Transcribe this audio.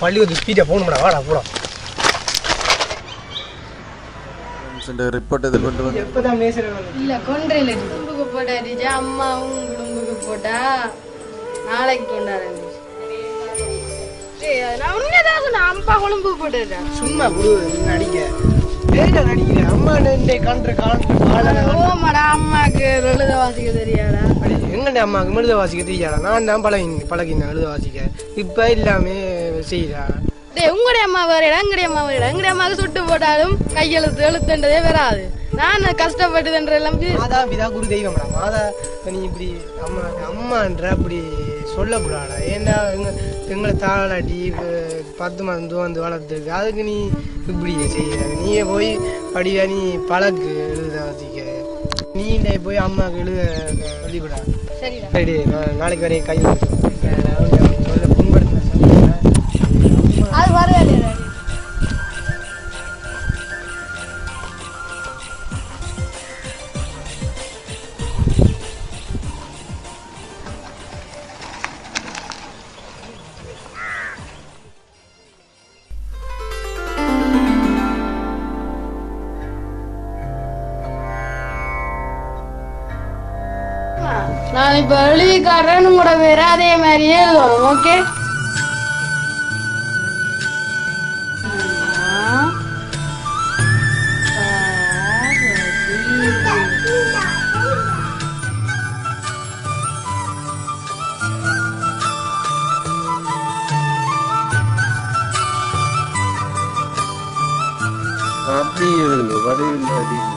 பள்ளிக்கூடத்து ஸ்பீடாக போகணும்டா வாடா போலாம். ரிப்போர்ட் இது கொண்டு வந்து எப்போதான் இல்ல கொன்றையில குடும்புக்கு போட்டா அம்மாவும் குடும்புக்கு போட்டா நாளைக்கு கொண்டாடுறேன். நான் உண்மையதான் சொன்னேன், அம்மா குழம்பு போட்டா சும்மா குரு நடிக்க நடிக்கிறேன். அம்மா கண்ட ஓமாடா அம்மாக்கு எழுத வாசிக்க தெரியாடா. எங்கண்ட அம்மாவுக்கு எழுத வாசிக்க தெரியாடா. நான் தான் பழகினேன் எழுத வாசிக்க. இப்ப எல்லாமே செய்யறா. உங்களுடைய அம்மா வேறடா, எங்களுடைய அம்மா வேறடா. எங்களுடைய அம்மாவுக்கு சுட்டு போட்டாலும் கையெழுத்து எழுத்துன்றதே வராது. நான் கஷ்டப்பட்டுன்ற எல்லாம் மாதா பிதா குரு தெய்வம்டா. மாதா நீ இப்படி அம்மா அம்மான்ற அப்படி சொல்லக்கூடாடா. ஏன்னா எங்களை தாளாட்டி 10 மாதம் வந்து வளர்த்துருக்கு. அதுக்கு நீ இப்படி செய்ய நீயே போய் படியா நீ பழக்கு எழுத வாசிக்க. நீ போய் அம்மாவுக்கு எழுத எழுதிவிடா. சரி நாளைக்கு வரையும் கை சொல்ல புண்படுத்த அது வரவே. நான் இப்ப எழுதி காட்டுறேன்னு கூட வேற அதே மாதிரியே எழுதணும். ஓகே அப்படி எழுதுங்க வடிவில்